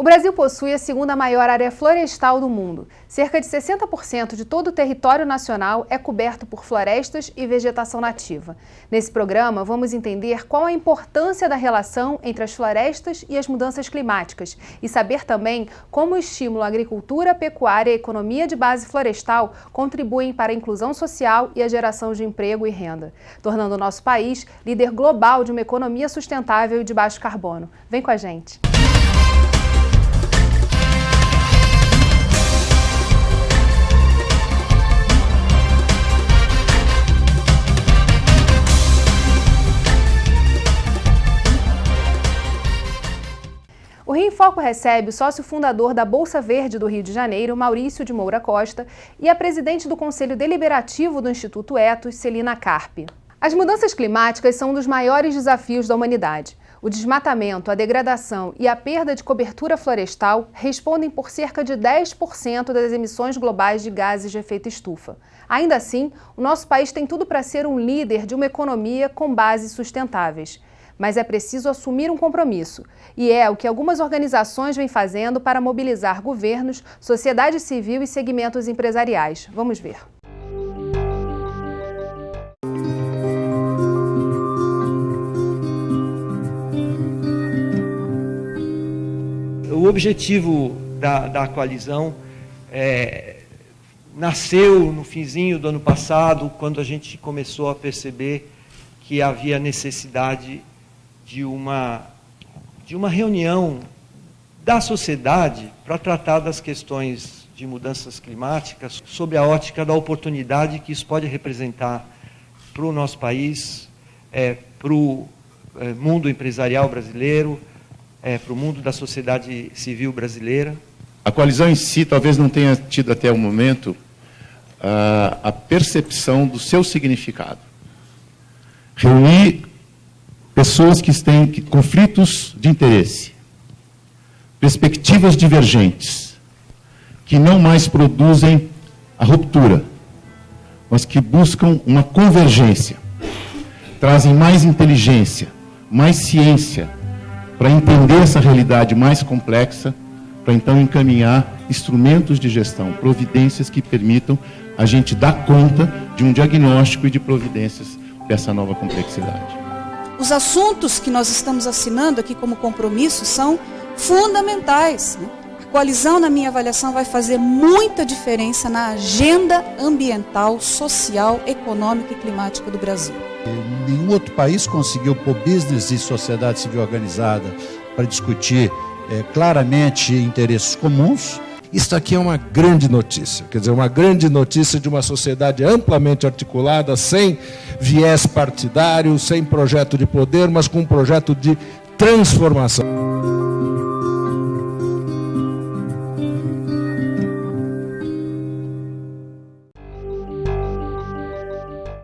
O Brasil possui a segunda maior área florestal do mundo. Cerca de 60% de todo o território nacional é coberto por florestas e vegetação nativa. Nesse programa, vamos entender qual a importância da relação entre as florestas e as mudanças climáticas e saber também como o estímulo à agricultura, pecuária e economia de base florestal contribuem para a inclusão social e a geração de emprego e renda, tornando o nosso país líder global de uma economia sustentável e de baixo carbono. Vem com a gente! O Rio em Foco recebe o sócio fundador da Bolsa Verde do Rio de Janeiro, Maurício de Moura Costa, e a presidente do Conselho Deliberativo do Instituto Ethos, Celina Carpe. As mudanças climáticas são um dos maiores desafios da humanidade. O desmatamento, a degradação e a perda de cobertura florestal respondem por cerca de 10% das emissões globais de gases de efeito estufa. Ainda assim, o nosso país tem tudo para ser um líder de uma economia com bases sustentáveis. Mas é preciso assumir um compromisso, e é o que algumas organizações vêm fazendo para mobilizar governos, sociedade civil e segmentos empresariais. Vamos ver. O objetivo da coalizão nasceu no finzinho do ano passado, quando a gente começou a perceber que havia necessidade de uma reunião da sociedade para tratar das questões de mudanças climáticas sob a ótica da oportunidade que isso pode representar para o nosso país, para o mundo empresarial brasileiro, para o mundo da sociedade civil brasileira. A coalizão em si talvez não tenha tido até o momento a percepção do seu significado. Reunir pessoas que têm conflitos de interesse, perspectivas divergentes, que não mais produzem a ruptura, mas que buscam uma convergência, trazem mais inteligência, mais ciência, para entender essa realidade mais complexa, para então encaminhar instrumentos de gestão, providências que permitam a gente dar conta de um diagnóstico e de providências dessa nova complexidade. Os assuntos que nós estamos assinando aqui como compromisso são fundamentais. A coalizão, na minha avaliação, vai fazer muita diferença na agenda ambiental, social, econômica e climática do Brasil. Nenhum outro país conseguiu pôr business e sociedade civil organizada para discutir claramente interesses comuns. Isso aqui é uma grande notícia, quer dizer, uma grande notícia de uma sociedade amplamente articulada, sem viés partidário, sem projeto de poder, mas com um projeto de transformação.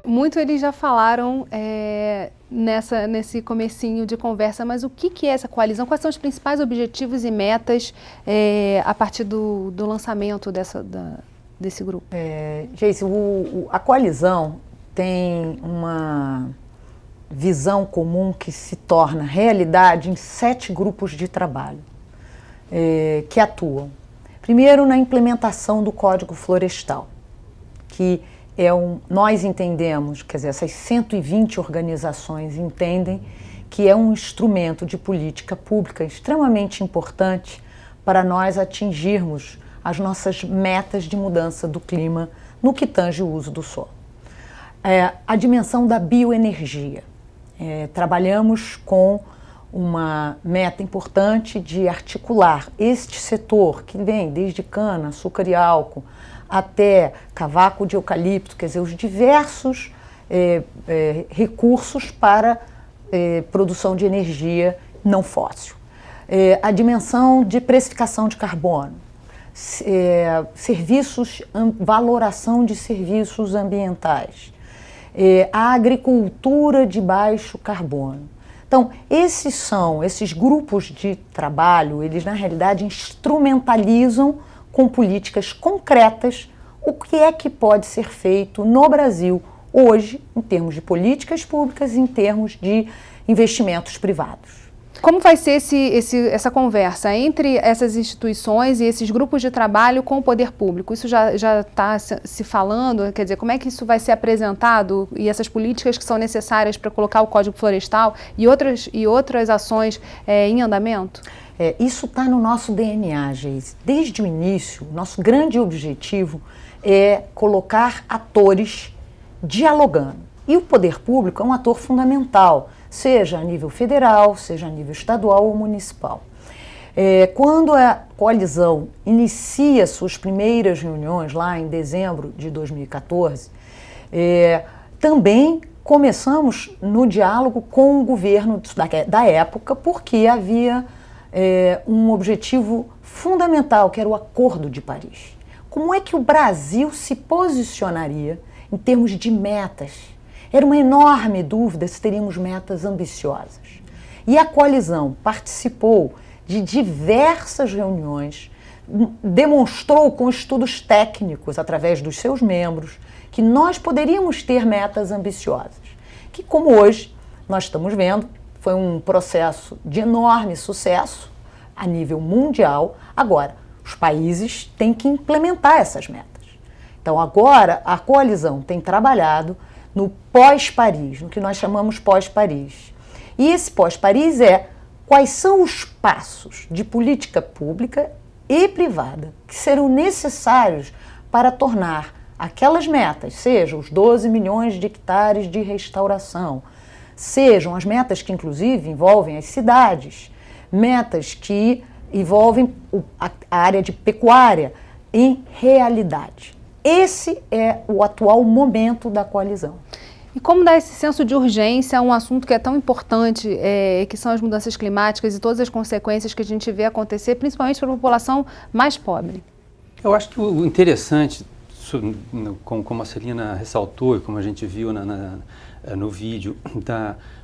Muito eles já falaram nesse comecinho de conversa, mas o que é essa coalizão? Quais são os principais objetivos e metas a partir do lançamento desse grupo? Geice, a coalizão tem uma visão comum que se torna realidade em 7 grupos de trabalho que atuam. Primeiro, na implementação do Código Florestal, que nós entendemos, quer dizer, essas 120 organizações entendem que é um instrumento de política pública extremamente importante para nós atingirmos as nossas metas de mudança do clima no que tange o uso do solo. A dimensão da bioenergia. Trabalhamos com uma meta importante de articular este setor, que vem desde cana, açúcar e álcool, até cavaco de eucalipto, quer dizer, os diversos recursos para produção de energia não fóssil. A dimensão de precificação de carbono, valoração de serviços ambientais, a agricultura de baixo carbono. Então, esses grupos de trabalho, eles na realidade instrumentalizam com políticas concretas o que é que pode ser feito no Brasil hoje, em termos de políticas públicas, em termos de investimentos privados. Como vai ser essa conversa entre essas instituições e esses grupos de trabalho com o poder público? Isso já está se falando? Quer dizer, como é que isso vai ser apresentado e essas políticas que são necessárias para colocar o Código Florestal e outras ações em andamento? Isso está no nosso DNA, Geise. Desde o início, nosso grande objetivo é colocar atores dialogando. E o poder público é um ator fundamental, seja a nível federal, seja a nível estadual ou municipal. Quando a coalizão inicia suas primeiras reuniões, lá em dezembro de 2014, também começamos no diálogo com o governo da época, porque havia um objetivo fundamental, que era o Acordo de Paris. Como é que o Brasil se posicionaria em termos de metas? Era uma enorme dúvida se teríamos metas ambiciosas. E a coalizão participou de diversas reuniões, demonstrou com estudos técnicos, através dos seus membros, que nós poderíamos ter metas ambiciosas. Que, como hoje nós estamos vendo, foi um processo de enorme sucesso a nível mundial. Agora, os países têm que implementar essas metas. Então, agora, a coalizão tem trabalhado no pós-Paris, no que nós chamamos pós-Paris. E esse pós-Paris quais são os passos de política pública e privada que serão necessários para tornar aquelas metas, sejam os 12 milhões de hectares de restauração, sejam as metas que inclusive envolvem as cidades, metas que envolvem a área de pecuária, em realidade. Esse é o atual momento da coalizão. E como dar esse senso de urgência a um assunto que é tão importante, que são as mudanças climáticas e todas as consequências que a gente vê acontecer, principalmente para a população mais pobre? Eu acho que o interessante, como a Celina ressaltou e como a gente viu no vídeo,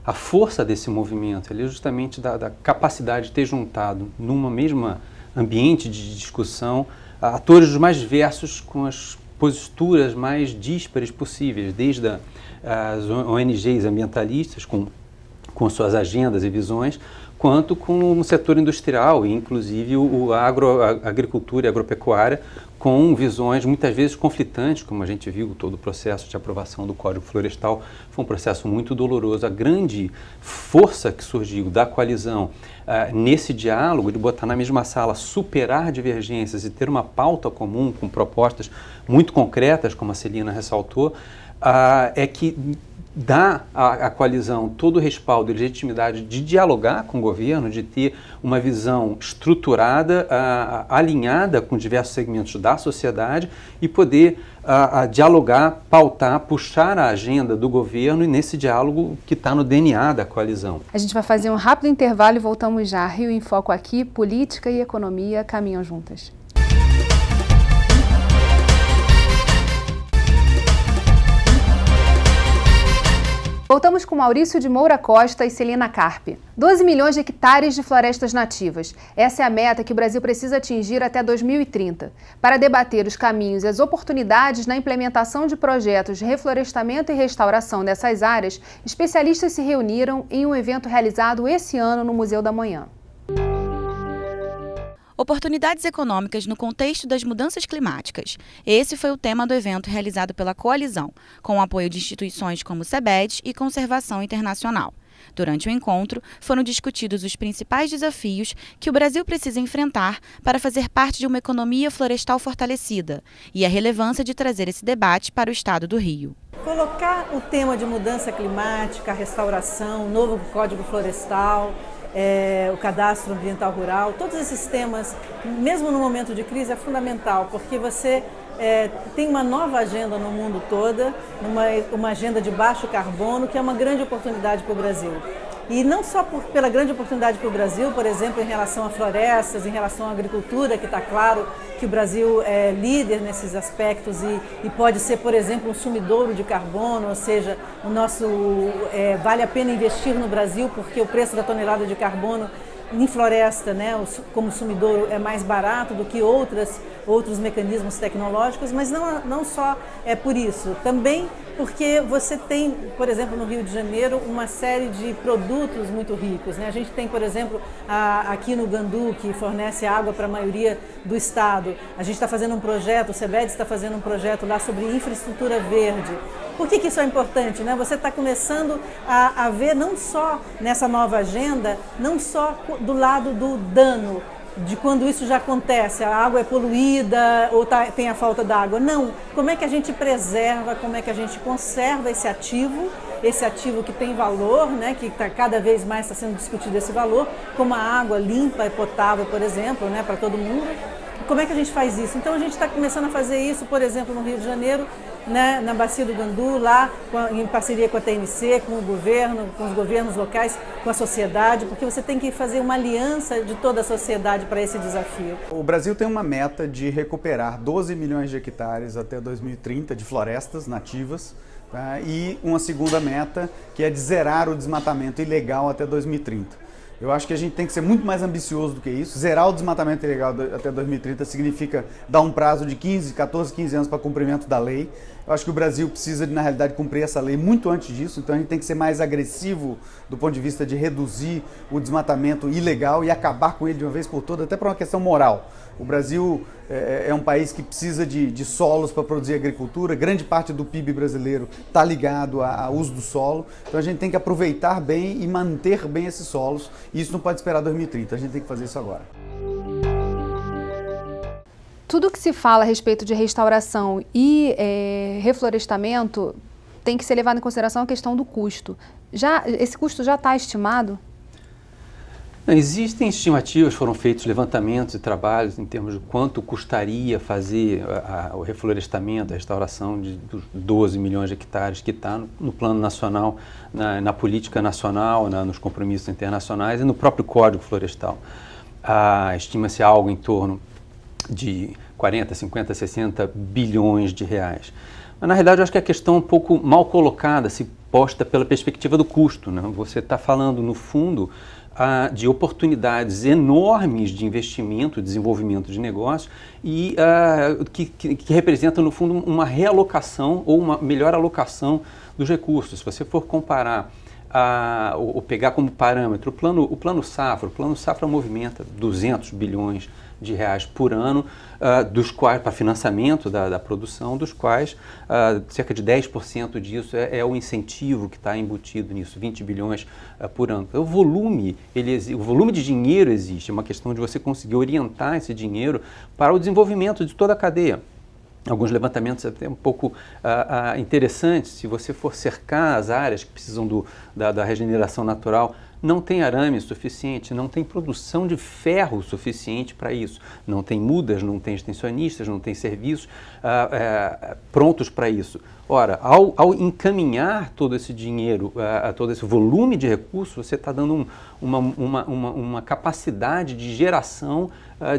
a força desse movimento é justamente da capacidade de ter juntado numa mesma ambiente de discussão atores os mais diversos com as posturas mais díspares possíveis, desde as ONGs ambientalistas com suas agendas e visões, quanto com o setor industrial e inclusive a agricultura e a agropecuária com visões muitas vezes conflitantes, como a gente viu todo o processo de aprovação do Código Florestal. Foi um processo muito doloroso. A grande força que surgiu da coalizão nesse diálogo, de botar na mesma sala, superar divergências e ter uma pauta comum com propostas muito concretas, como a Celina ressaltou, é que dá à coalizão todo o respaldo e legitimidade de dialogar com o governo, de ter uma visão estruturada, alinhada com diversos segmentos da sociedade e poder dialogar, pautar, puxar a agenda do governo e nesse diálogo que está no DNA da coalizão. A gente vai fazer um rápido intervalo e voltamos já. Rio em Foco aqui, política e economia caminham juntas. Voltamos com Maurício de Moura Costa e Celina Carpe. 12 milhões de hectares de florestas nativas. Essa é a meta que o Brasil precisa atingir até 2030. Para debater os caminhos e as oportunidades na implementação de projetos de reflorestamento e restauração dessas áreas, especialistas se reuniram em um evento realizado esse ano no Museu da Manhã. Oportunidades econômicas no contexto das mudanças climáticas. Esse foi o tema do evento realizado pela Coalizão, com o apoio de instituições como o CEBED e Conservação Internacional. Durante o encontro, foram discutidos os principais desafios que o Brasil precisa enfrentar para fazer parte de uma economia florestal fortalecida e a relevância de trazer esse debate para o estado do Rio. Colocar o tema de mudança climática, restauração, novo Código Florestal, o cadastro ambiental rural, todos esses temas, mesmo no momento de crise, é fundamental, porque você tem uma nova agenda no mundo todo, uma agenda de baixo carbono, que é uma grande oportunidade para o Brasil. E não só pela grande oportunidade para o Brasil, por exemplo, em relação a florestas, em relação à agricultura, que está claro que o Brasil é líder nesses aspectos e pode ser, por exemplo, um sumidouro de carbono, ou seja, vale a pena investir no Brasil porque o preço da tonelada de carbono em floresta, né, como sumidouro é mais barato do que outros mecanismos tecnológicos, mas não só é por isso, também porque você tem, por exemplo, no Rio de Janeiro, uma série de produtos muito ricos, né? A gente tem, por exemplo, aqui no Gandu, que fornece água para a maioria do estado, a gente está fazendo um projeto, o SEBED está fazendo um projeto lá sobre infraestrutura verde. Por que isso é importante, né? Você está começando a ver não só nessa nova agenda, não só do lado do dano, de quando isso já acontece, a água é poluída ou tem a falta d'água. Não, como é que a gente preserva, como é que a gente conserva esse ativo que tem valor, né, que cada vez mais está sendo discutido esse valor, como a água limpa e potável, por exemplo, né, para todo mundo. Como é que a gente faz isso? Então a gente está começando a fazer isso, por exemplo, no Rio de Janeiro, né, na Bacia do Gandu, lá em parceria com a TNC, com o governo, com os governos locais, com a sociedade, porque você tem que fazer uma aliança de toda a sociedade para esse desafio. O Brasil tem uma meta de recuperar 12 milhões de hectares até 2030 de florestas nativas, tá? E uma segunda meta que é de zerar o desmatamento ilegal até 2030. Eu acho que a gente tem que ser muito mais ambicioso do que isso. Zerar o desmatamento ilegal até 2030 significa dar um prazo de 14, 15 anos para cumprimento da lei. Eu acho que o Brasil precisa, na realidade, cumprir essa lei muito antes disso. Então a gente tem que ser mais agressivo do ponto de vista de reduzir o desmatamento ilegal e acabar com ele de uma vez por todas, até por uma questão moral. O Brasil é um país que precisa de solos para produzir agricultura. Grande parte do PIB brasileiro está ligado ao uso do solo. Então a gente tem que aproveitar bem e manter bem esses solos. E isso não pode esperar 2030, a gente tem que fazer isso agora. Tudo que se fala a respeito de restauração e reflorestamento tem que ser levado em consideração a questão do custo. Esse custo já está estimado? Existem estimativas, foram feitos levantamentos e trabalhos em termos de quanto custaria fazer o reflorestamento, a restauração dos 12 milhões de hectares que está no plano nacional, na política nacional, nos compromissos internacionais e no próprio Código Florestal. Estima-se algo em torno de 40, 50, 60 bilhões de reais. Mas, na realidade, eu acho que a questão é um pouco mal colocada, se posta pela perspectiva do custo, né? Você está falando, no fundo, de oportunidades enormes de investimento, desenvolvimento de negócios e que representam, no fundo, uma realocação ou uma melhor alocação dos recursos. Se você for comparar ou pegar como parâmetro o plano Safra movimenta 200 bilhões de reais por ano, dos quais, para financiamento da produção, dos quais cerca de 10% disso é o incentivo que está embutido nisso, 20 bilhões por ano. Então, o volume de dinheiro existe, é uma questão de você conseguir orientar esse dinheiro para o desenvolvimento de toda a cadeia. Alguns levantamentos até um pouco interessantes, se você for cercar as áreas que precisam da regeneração natural, não tem arame suficiente, não tem produção de ferro suficiente para isso, não tem mudas, não tem extensionistas, não tem serviços prontos para isso. Ora, ao encaminhar todo esse dinheiro, todo esse volume de recursos, você está dando uma capacidade de geração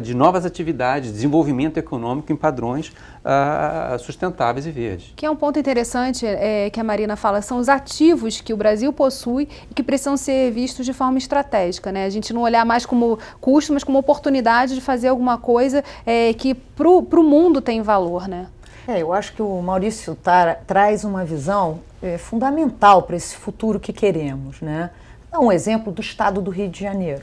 de novas atividades, desenvolvimento econômico em padrões sustentáveis e verdes. Que é um ponto interessante que a Marina fala, são os ativos que o Brasil possui e que precisam ser vistos de forma estratégica, né? A gente não olhar mais como custo, mas como oportunidade de fazer alguma coisa que para o mundo tem valor, né? Eu acho que o Maurício traz uma visão fundamental para esse futuro que queremos, né? Dá um exemplo do estado do Rio de Janeiro.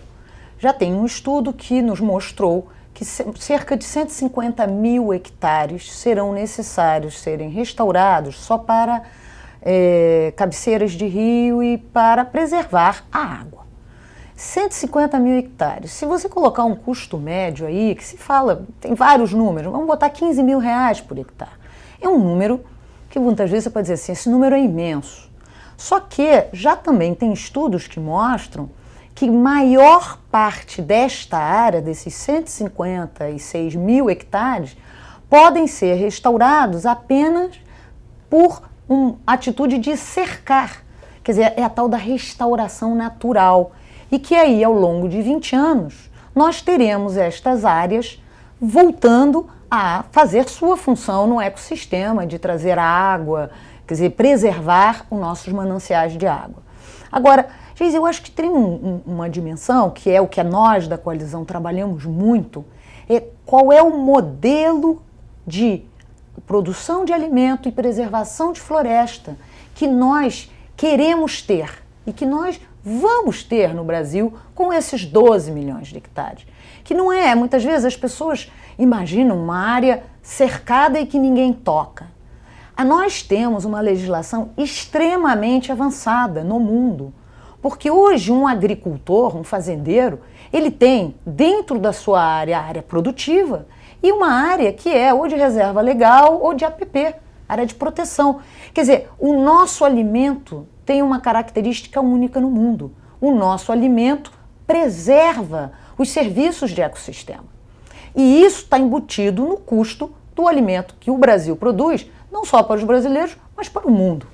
Já tem um estudo que nos mostrou que cerca de 150 mil hectares serão necessários serem restaurados só para cabeceiras de rio e para preservar a água. 150 mil hectares. Se você colocar um custo médio aí, que se fala, tem vários números, vamos botar 15 mil reais por hectare. É um número que muitas vezes você pode dizer assim, esse número é imenso. Só que já também tem estudos que mostram que maior parte desta área, desses 156 mil hectares, podem ser restaurados apenas por uma atitude de cercar. Quer dizer, é a tal da restauração natural. E que aí, ao longo de 20 anos, nós teremos estas áreas voltando a fazer sua função no ecossistema, de trazer água, quer dizer, preservar os nossos mananciais de água. Agora, Geise, eu acho que tem uma dimensão, que é o que nós da coalizão trabalhamos muito, é qual é o modelo de produção de alimento e preservação de floresta que nós queremos ter e que nós vamos ter no Brasil com esses 12 milhões de hectares. Que não é, muitas vezes as pessoas imaginam uma área cercada e que ninguém toca. Nós temos uma legislação extremamente avançada no mundo, porque hoje um agricultor, um fazendeiro, ele tem dentro da sua área a área produtiva e uma área que é ou de reserva legal ou de APP, área de proteção. Quer dizer, o nosso alimento tem uma característica única no mundo. O nosso alimento preserva os serviços de ecossistema. E isso está embutido no custo do alimento que o Brasil produz, não só para os brasileiros, mas para o mundo.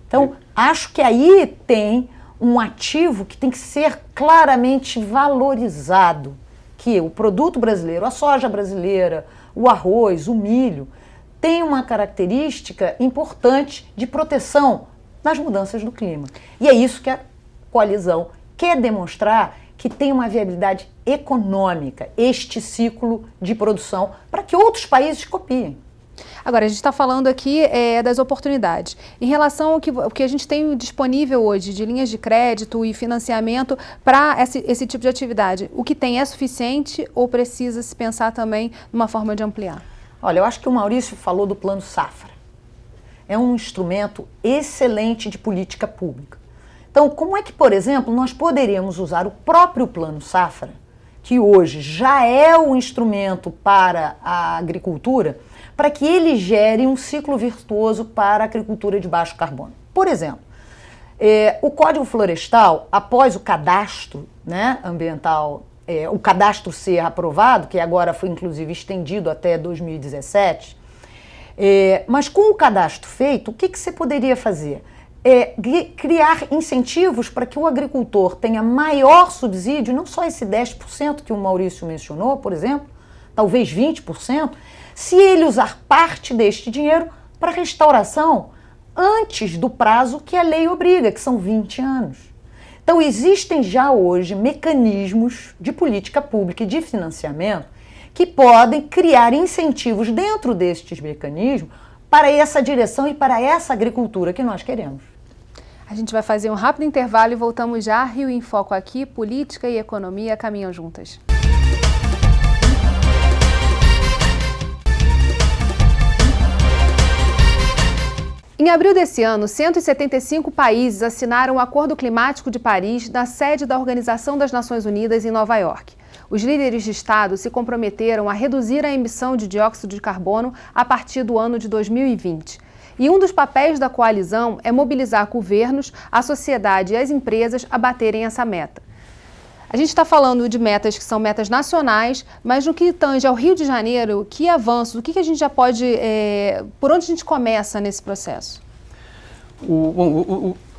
Então, acho que aí tem um ativo que tem que ser claramente valorizado, que o produto brasileiro, a soja brasileira, o arroz, o milho, tem uma característica importante de proteção nas mudanças do clima. E é isso que a coalizão quer demonstrar, que tem uma viabilidade econômica, este ciclo de produção, para que outros países copiem. Agora, a gente está falando aqui das oportunidades. Em relação ao que a gente tem disponível hoje de linhas de crédito e financiamento para esse tipo de atividade, o que tem é suficiente ou precisa se pensar também numa forma de ampliar? Olha, eu acho que o Maurício falou do Plano Safra. É um instrumento excelente de política pública. Então, como é que, por exemplo, nós poderíamos usar o próprio Plano Safra, que hoje já é o instrumento para a agricultura, para que ele gere um ciclo virtuoso para a agricultura de baixo carbono? Por exemplo, o Código Florestal, após o cadastro, né, ambiental, o cadastro ser aprovado, que agora foi inclusive estendido até 2017, mas com o cadastro feito, o que você poderia fazer? Criar incentivos para que o agricultor tenha maior subsídio, não só esse 10% que o Maurício mencionou, por exemplo, talvez 20%, se ele usar parte deste dinheiro para restauração antes do prazo que a lei obriga, que são 20 anos. Então, existem já hoje mecanismos de política pública e de financiamento que podem criar incentivos dentro destes mecanismos para essa direção e para essa agricultura que nós queremos. A gente vai fazer um rápido intervalo e voltamos já. Rio em Foco aqui, política e economia caminham juntas. Em abril desse ano, 175 países assinaram o Acordo Climático de Paris na sede da Organização das Nações Unidas em Nova York. Os líderes de Estado se comprometeram a reduzir a emissão de dióxido de carbono a partir do ano de 2020. E um dos papéis da coalizão é mobilizar governos, a sociedade e as empresas a baterem essa meta. A gente está falando de metas que são metas nacionais, mas no que tange ao Rio de Janeiro, que avanços, o que a gente já pode, por onde a gente começa nesse processo?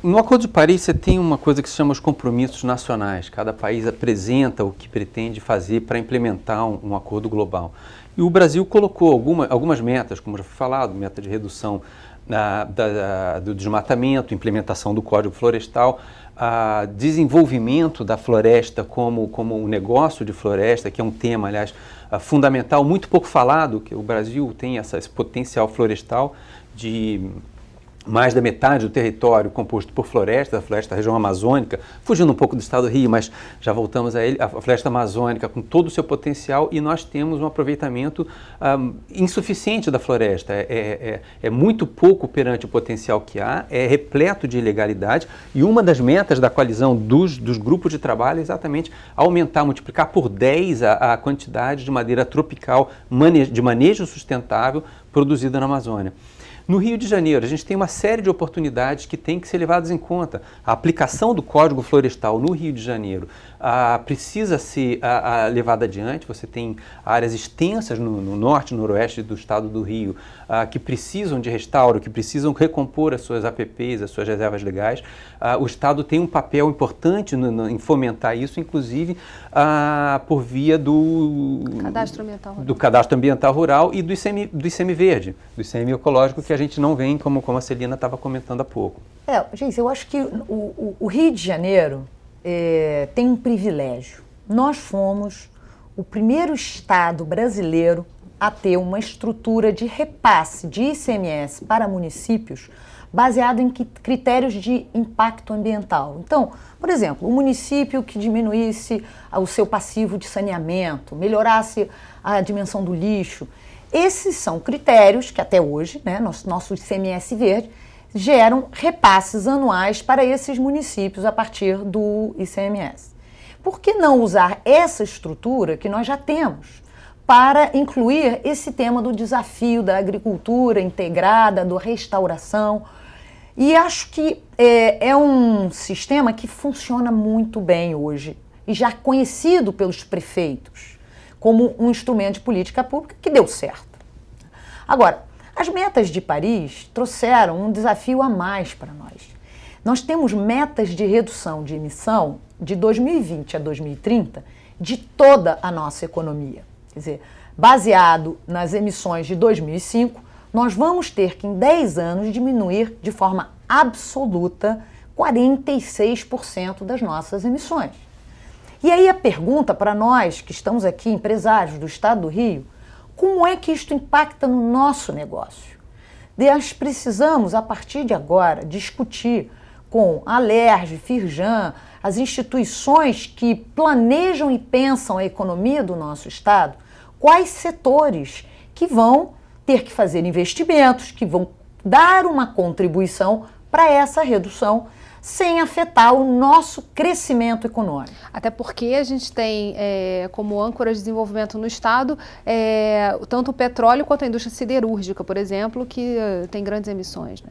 No Acordo de Paris você tem uma coisa que se chama os compromissos nacionais. Cada país apresenta o que pretende fazer para implementar um acordo global. E o Brasil colocou algumas metas, como já foi falado, meta de redução do desmatamento, implementação do Código Florestal, desenvolvimento da floresta como um negócio de floresta, que é um tema, aliás, fundamental, muito pouco falado, que o Brasil tem esse potencial florestal de mais da metade do território composto por floresta, a floresta da região amazônica, fugindo um pouco do estado do Rio, mas já voltamos a ele, a floresta amazônica com todo o seu potencial, e nós temos um aproveitamento insuficiente da floresta, é muito pouco perante o potencial que há, é repleto de ilegalidade, e uma das metas da coalizão dos grupos de trabalho é exatamente aumentar, multiplicar por 10 a quantidade de madeira tropical de manejo sustentável produzida na Amazônia. No Rio de Janeiro, a gente tem uma série de oportunidades que têm que ser levadas em conta. A aplicação do Código Florestal no Rio de Janeiro precisa ser levada adiante. Você tem áreas extensas no norte e noroeste do estado do Rio que precisam de restauro, que precisam recompor as suas APPs, as suas reservas legais. O Estado tem um papel importante em fomentar isso, inclusive por via do Cadastro Ambiental Rural e do ICM Verde, do ICM Ecológico, que a gente não vem, como a Celina estava comentando há pouco. Gente, eu acho que o Rio de Janeiro tem um privilégio. Nós fomos o primeiro estado brasileiro a ter uma estrutura de repasse de ICMS para municípios baseado em critérios de impacto ambiental. Então, por exemplo, o município que diminuísse o seu passivo de saneamento, melhorasse a dimensão do lixo, esses são critérios que até hoje, né, nosso ICMS verde, geram repasses anuais para esses municípios a partir do ICMS. Por que não usar essa estrutura que nós já temos para incluir esse tema do desafio da agricultura integrada, da restauração? E acho que é um sistema que funciona muito bem hoje e já conhecido pelos prefeitos como um instrumento de política pública que deu certo. Agora, as metas de Paris trouxeram um desafio a mais para nós. Nós temos metas de redução de emissão de 2020 a 2030 de toda a nossa economia. Quer dizer, baseado nas emissões de 2005, nós vamos ter que em 10 anos diminuir de forma absoluta 46% das nossas emissões. E aí a pergunta para nós que estamos aqui, empresários do Estado do Rio, como é que isto impacta no nosso negócio? Nós precisamos, a partir de agora, discutir com a Alerj, Firjan, as instituições que planejam e pensam a economia do nosso Estado, quais setores que vão ter que fazer investimentos, que vão dar uma contribuição para essa redução, sem afetar o nosso crescimento econômico. Até porque a gente tem como âncora de desenvolvimento no Estado tanto o petróleo quanto a indústria siderúrgica, por exemplo, que tem grandes emissões, né?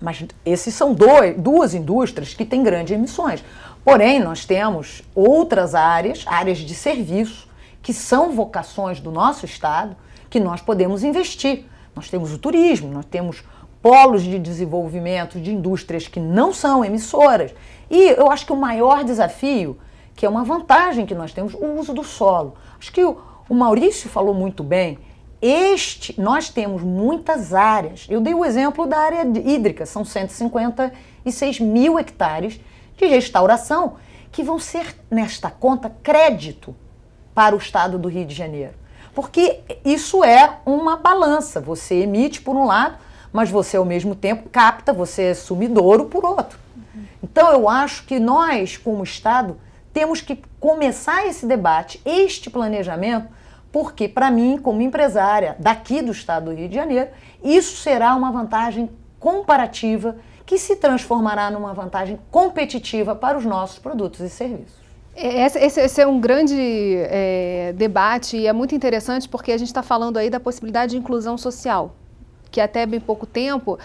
Mas esses são duas indústrias que têm grandes emissões. Porém, nós temos outras áreas de serviço, que são vocações do nosso Estado, que nós podemos investir. Nós temos o turismo, nós temos polos de desenvolvimento de indústrias que não são emissoras. E eu acho que o maior desafio, que é uma vantagem que nós temos, o uso do solo. Acho que o Maurício falou muito bem. Nós temos muitas áreas. Eu dei o exemplo da área hídrica, são 156 mil hectares de restauração que vão ser, nesta conta, crédito para o Estado do Rio de Janeiro. Porque isso é uma balança. Você emite por um lado, mas você, ao mesmo tempo, capta, você é sumidouro por outro. Então, eu acho que nós, como Estado, temos que começar esse debate, este planejamento, porque, para mim, como empresária daqui do Estado do Rio de Janeiro, isso será uma vantagem comparativa que se transformará numa vantagem competitiva para os nossos produtos e serviços. Esse é um grande debate e é muito interessante porque a gente está falando aí da possibilidade de inclusão social, que até bem pouco tempo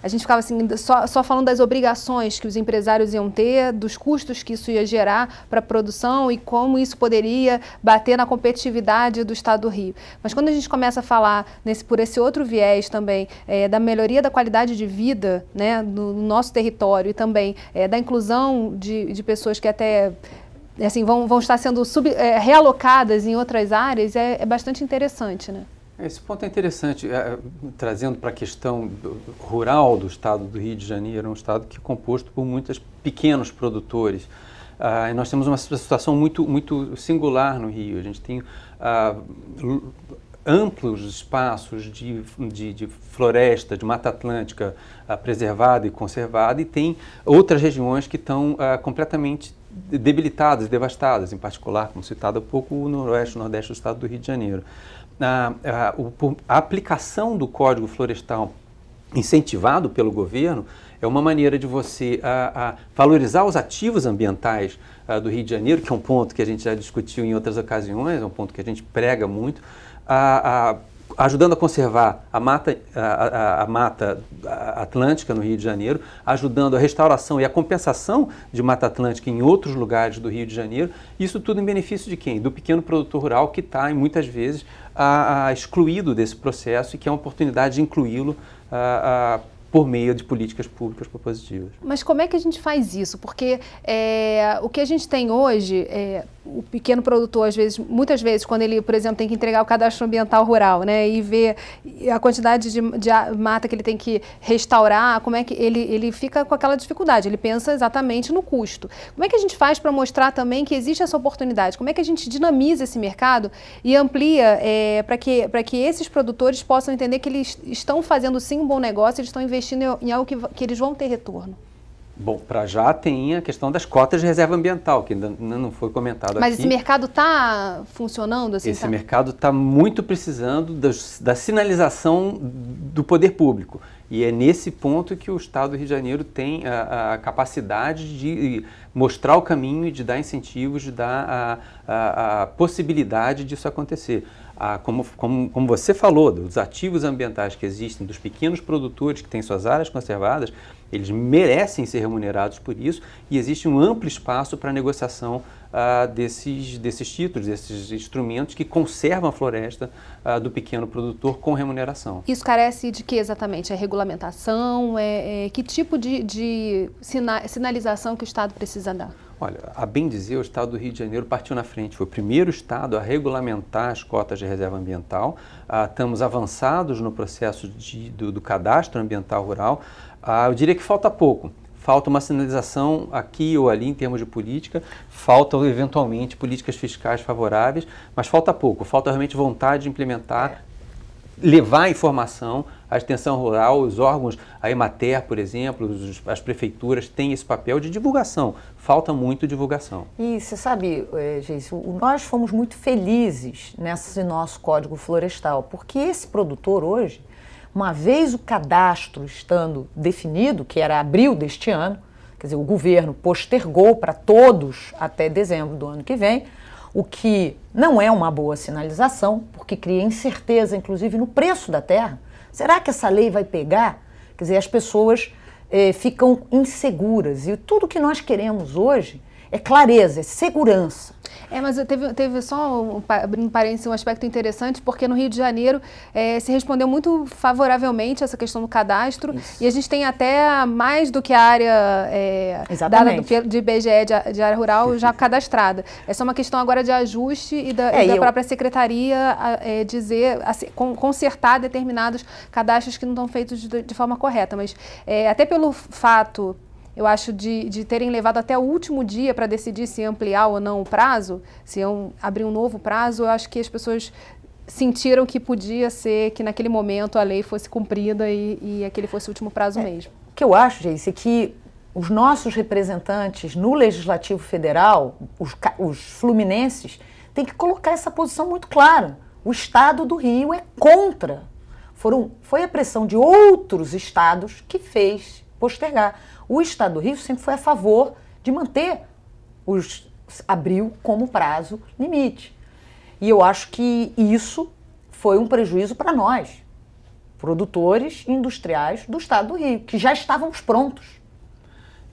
a gente ficava assim, só falando das obrigações que os empresários iam ter, dos custos que isso ia gerar para a produção e como isso poderia bater na competitividade do Estado do Rio. Mas quando a gente começa a falar por esse outro viés também, da melhoria da qualidade de vida, né, no nosso território e também da inclusão de pessoas que até assim, vão estar sendo realocadas em outras áreas, é bastante interessante, né? Esse ponto é interessante, trazendo para a questão rural do Estado do Rio de Janeiro, um estado que é composto por muitos pequenos produtores. E nós temos uma situação muito, muito singular no Rio. A gente tem amplos espaços de floresta, de Mata Atlântica preservada e conservada, e tem outras regiões que estão completamente debilitadas, devastadas, em particular, como citado há pouco, o noroeste e nordeste do Estado do Rio de Janeiro. A aplicação do Código Florestal incentivado pelo governo é uma maneira de você valorizar os ativos ambientais do Rio de Janeiro, que é um ponto que a gente já discutiu em outras ocasiões, é um ponto que a gente prega muito, ajudando a conservar a Mata Atlântica no Rio de Janeiro, ajudando a restauração e a compensação de Mata Atlântica em outros lugares do Rio de Janeiro. Isso tudo em benefício de quem? Do pequeno produtor rural que está, muitas vezes, excluído desse processo e que é uma oportunidade de incluí-lo por meio de políticas públicas propositivas. Mas como é que a gente faz isso? Porque o que a gente tem hoje o pequeno produtor, muitas vezes, quando ele, por exemplo, tem que entregar o cadastro ambiental rural, né, e ver a quantidade de mata que ele tem que restaurar, como é que ele fica com aquela dificuldade, ele pensa exatamente no custo. Como é que a gente faz para mostrar também que existe essa oportunidade? Como é que a gente dinamiza esse mercado e amplia para que esses produtores possam entender que eles estão fazendo sim um bom negócio, eles estão investindo em algo que eles vão ter retorno? Bom, para já tem a questão das cotas de reserva ambiental, que ainda não foi comentado aqui. Mas esse mercado está funcionando? Assim, esse mercado está muito precisando da sinalização do poder público. E é nesse ponto que o Estado do Rio de Janeiro tem a capacidade de mostrar o caminho, de dar incentivos, de dar a possibilidade disso acontecer. Como você falou, dos ativos ambientais que existem, dos pequenos produtores que têm suas áreas conservadas, eles merecem ser remunerados por isso e existe um amplo espaço para a negociação desses títulos, desses instrumentos que conservam a floresta do pequeno produtor com remuneração. Isso carece de que exatamente? É regulamentação? Que tipo de sinalização que o Estado precisa dar? Olha, a bem dizer, o Estado do Rio de Janeiro partiu na frente. Foi o primeiro Estado a regulamentar as cotas de reserva ambiental. Estamos avançados no processo do cadastro ambiental rural. Eu diria que falta pouco. Falta uma sinalização aqui ou ali em termos de política, faltam eventualmente políticas fiscais favoráveis, mas falta pouco. Falta realmente vontade de implementar, levar a informação à extensão rural, os órgãos, a Emater, por exemplo, as prefeituras têm esse papel de divulgação. Falta muito divulgação. E você sabe, Geice, nós fomos muito felizes nesse nosso Código Florestal, porque esse produtor hoje, uma vez o cadastro estando definido, que era abril deste ano, quer dizer, o governo postergou para todos até dezembro do ano que vem, o que não é uma boa sinalização, porque cria incerteza, inclusive, no preço da terra. Será que essa lei vai pegar? Quer dizer, as pessoas ficam inseguras. E tudo que nós queremos hoje é clareza, é segurança. Mas teve só, abrindo parênteses, um aspecto interessante, porque no Rio de Janeiro se respondeu muito favoravelmente a essa questão do cadastro. Isso. E a gente tem até mais do que a área dada de IBGE de área rural já cadastrada. É só uma questão agora de ajuste e da própria secretaria consertar determinados cadastros que não estão feitos de forma correta. Mas até pelo fato, eu acho, de terem levado até o último dia para decidir se ampliar ou não o prazo, se iam abrir um novo prazo, eu acho que as pessoas sentiram que podia ser que naquele momento a lei fosse cumprida e aquele fosse o último prazo mesmo. O que eu acho, Geice, é que os nossos representantes no Legislativo Federal, os fluminenses, têm que colocar essa posição muito clara. O Estado do Rio é contra. Foi a pressão de outros estados que fez postergar. O Estado do Rio sempre foi a favor de manter abril como prazo limite. E eu acho que isso foi um prejuízo para nós, produtores industriais do Estado do Rio, que já estávamos prontos.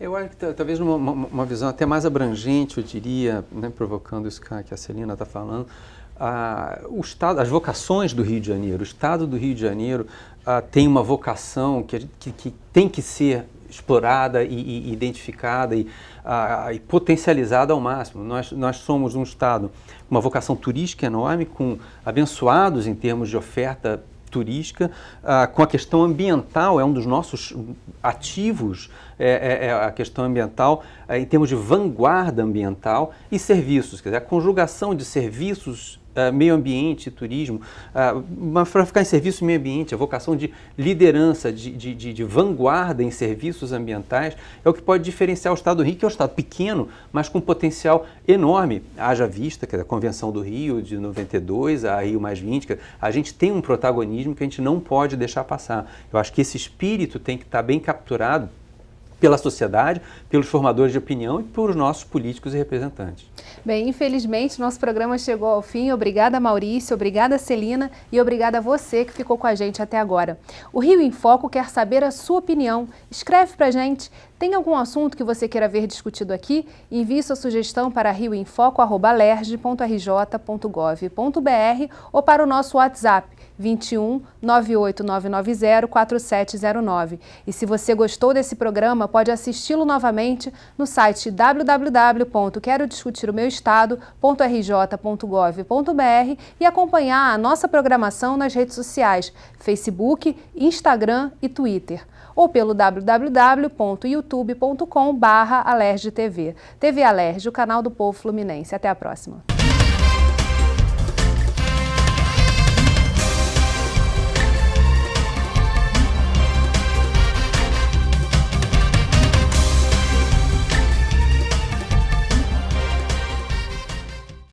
Eu acho que talvez uma visão até mais abrangente, eu diria, né, provocando isso que a Celina está falando, as vocações do Rio de Janeiro. O Estado do Rio de Janeiro tem uma vocação que tem que ser explorada e identificada e potencializada ao máximo. Nós somos um Estado com uma vocação turística enorme, abençoados em termos de oferta turística, com a questão ambiental, é um dos nossos ativos, a questão ambiental, em termos de vanguarda ambiental e serviços, quer dizer, a conjugação de serviços, meio ambiente e turismo, para ficar em serviço meio ambiente, a vocação de liderança, de vanguarda em serviços ambientais, é o que pode diferenciar o Estado do Rio, que é um Estado pequeno, mas com potencial enorme. Haja vista que a Convenção do Rio de 92, a Rio+20, a gente tem um protagonismo que a gente não pode deixar passar. Eu acho que esse espírito tem que estar bem capturado pela sociedade, pelos formadores de opinião e pelos nossos políticos e representantes. Bem, infelizmente, nosso programa chegou ao fim. Obrigada, Maurício, obrigada, Celina, e obrigada a você que ficou com a gente até agora. O Rio em Foco quer saber a sua opinião. Escreve pra gente Tem algum assunto que você queira ver discutido aqui? Envie sua sugestão para rioinfoco@lerj.rj.gov.br ou para o nosso WhatsApp 21 98990 4709. E se você gostou desse programa, pode assisti-lo novamente no site www.querodiscutiromeuestado.rj.gov.br e acompanhar a nossa programação nas redes sociais, Facebook, Instagram e Twitter, ou pelo www.youtube.com/alerjtv. TV Alerj, o canal do povo fluminense. Até a próxima.